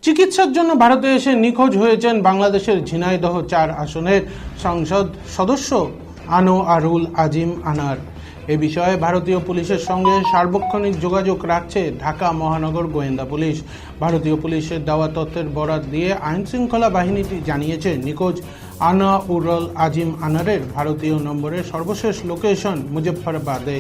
চিকিৎসার জন্য ভারতে এসে নিখোঁজ হয়েছেন বাংলাদেশের ঝিনাইদহ ৪ আসনের সংসদ সদস্য আনোয়ারুল আজিম আনার। এ বিষয়ে ভারতীয় পুলিশের সঙ্গে সার্বক্ষণিক যোগাযোগ রাখছে ঢাকা মহানগর গোয়েন্দা পুলিশ। ভারতীয় পুলিশের দেওয়া তথ্যের বরাত দিয়ে আইনশৃঙ্খলা বাহিনীটি জানিয়েছে, নিখোঁজ আনোয়ারুল আজিম আনারের ভারতীয় নম্বরের সর্বশেষ লোকেশন মুজফ্ফরাবাদে,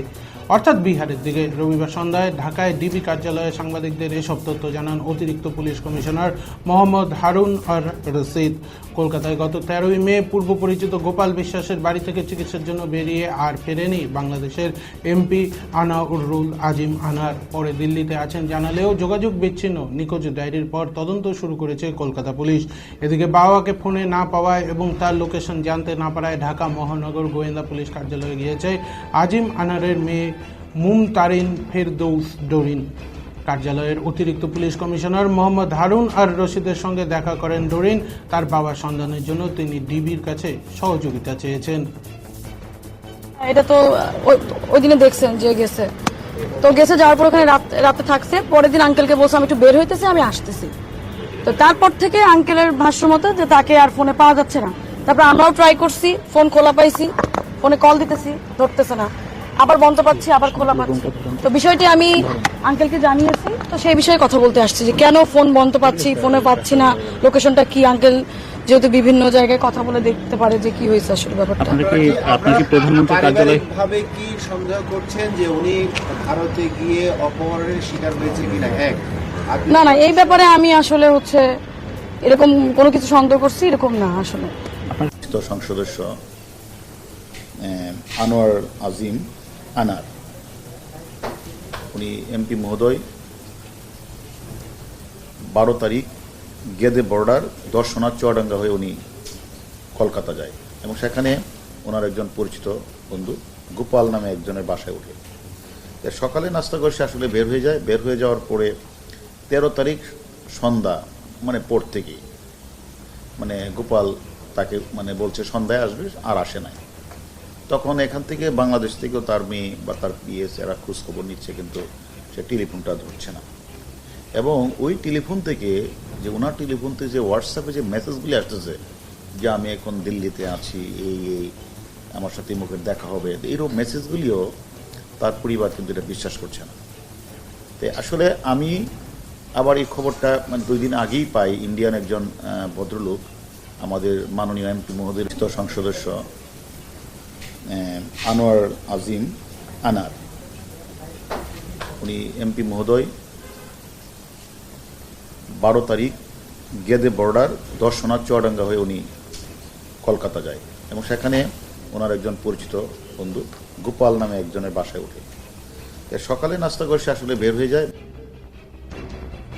অর্থাৎ বিহারের দিকে। রবিবার সন্ধ্যায় ঢাকায় ডিবি কার্যালয়ে সাংবাদিকদের এসব তথ্য জানান অতিরিক্ত পুলিশ কমিশনার মোহাম্মদ হারুন আর রশিদ। কলকাতায় গত 13ই মে পূর্ব পরিচিত গোপাল বিশ্বাসের বাড়ি থেকে চিকিৎসার জন্য বেরিয়ে আর ফেরেনি বাংলাদেশের এমপি আনোয়ারুল আজিম আনার। পরে দিল্লিতে আছেন জানালেও যোগাযোগ বিচ্ছিন্ন। নিখোঁজ ডায়েরির পর তদন্ত শুরু করেছে কলকাতা পুলিশ। এদিকে বাবাকে ফোনে না পাওয়ায় এবং তার লোকেশন জানতে না পারায় ঢাকা মহানগর গোয়েন্দা পুলিশ কার্যালয়ে গিয়েছে আজিম আনারের মেয়ে মুমতারিন ফেরদৌস ডোরিন। কার্যালয়ের অতিরিক্ত পুলিশ কমিশনার মোহাম্মদ হারুন আর রশিদের সঙ্গে দেখা করেন ডোরিন। তার বাবার সন্ধানের জন্য তিনি ডিবির কাছে সহযোগিতা চেয়েছেন। এটা তো ওই দিনে দেখছেন যে গেছে, তো গেছে যাওয়ার পর ওখানে রাতে থাকছে। পরের দিন আঙ্কেলকে বলছে আমি একটু বের হইতেছি, আমি আসতেছি। তো তারপর থেকে আঙ্কেলের ভাষ্য মতো যে তাকে আর ফোনে পাওয়া যাচ্ছে না। তারপর আমরাও ট্রাই করছি, ফোন খোলা পাইছি, ফোনে কল দিতেছি, ধরতেছে না, আবার বন্ধ পাচ্ছি, আবার খোলা পাচ্ছি। তো বিষয়টি আমি আঙ্কেলকে জানিয়েছি, তো সেই বিষয়ে কথা বলতে আসছি যে কেন ফোন বন্ধ পাচ্ছি, ফোনে পাচ্ছি না, লোকেশনটা কি। আঙ্কেল যেহেতু বিভিন্ন জায়গায় কথা বলে দেখতে পারে যে কি হয়েছে আসলে ব্যাপারটা। আপনি কি প্রধানমন্ত্রী কার্যালয় ভাবে কি সন্দেহ করছেন যে উনি ভারতে গিয়ে অপহরণের শিকার হয়েছে কিনা? না না, এই ব্যাপারে আমি আসলে এরকম কোনো কিছু সন্দেহ করছি এরকম না আসলে। সংসদ সদস্য আনোয়ার আজিম আনার, উনি এমপি মহোদয় 12 তারিখ গেদে বর্ডার দর্শনার্থ চুয়াডাঙ্গা হয়ে উনি কলকাতা যায় এবং সেখানে ওনার একজন পরিচিত বন্ধু গোপাল নামে একজনের বাসায় ওঠে। সকালে নাস্তা করে সে আসলে বের হয়ে যায়। বের হয়ে যাওয়ার পরে 13 তারিখ সন্ধ্যা পর থেকেই গোপাল তাকে বলছে সন্ধ্যায় আসবে, আর আসে নাই। তখন এখান থেকে বাংলাদেশ থেকেও তার মেয়ে বা তার পিএস এরা খোঁজ খবর নিচ্ছে, কিন্তু সে টেলিফোনটা ধরছে না। এবং ওই টেলিফোন থেকে যে ওনার টেলিফোন থেকে যে হোয়াটসঅ্যাপে যে মেসেজগুলি আসতেছে যে আমি এখন দিল্লিতে আছি, এই আমার সাথে মুখের দেখা হবে, এইরকম মেসেজগুলিও তার পরিবার কিন্তু এটা বিশ্বাস করছে না। তো আসলে আমি আবার এই খবরটা 2 দিন আগেই পাই। ইন্ডিয়ান একজন ভদ্রলোক, আমাদের মাননীয় এমপি মহোদয় সংসদ সদস্য আনোয়ার আজিম আনার, উনি এমপি মহোদয় 12 তারিখ গেদে বর্ডার দর্শনার্থ চুয়াডাঙ্গা হয়ে উনি কলকাতা যায় এবং সেখানে ওনার একজন পরিচিত বন্ধু গোপাল নামে একজনের বাসায় ওঠে। সকালে নাস্তা করে সে আসলে বের হয়ে যায়।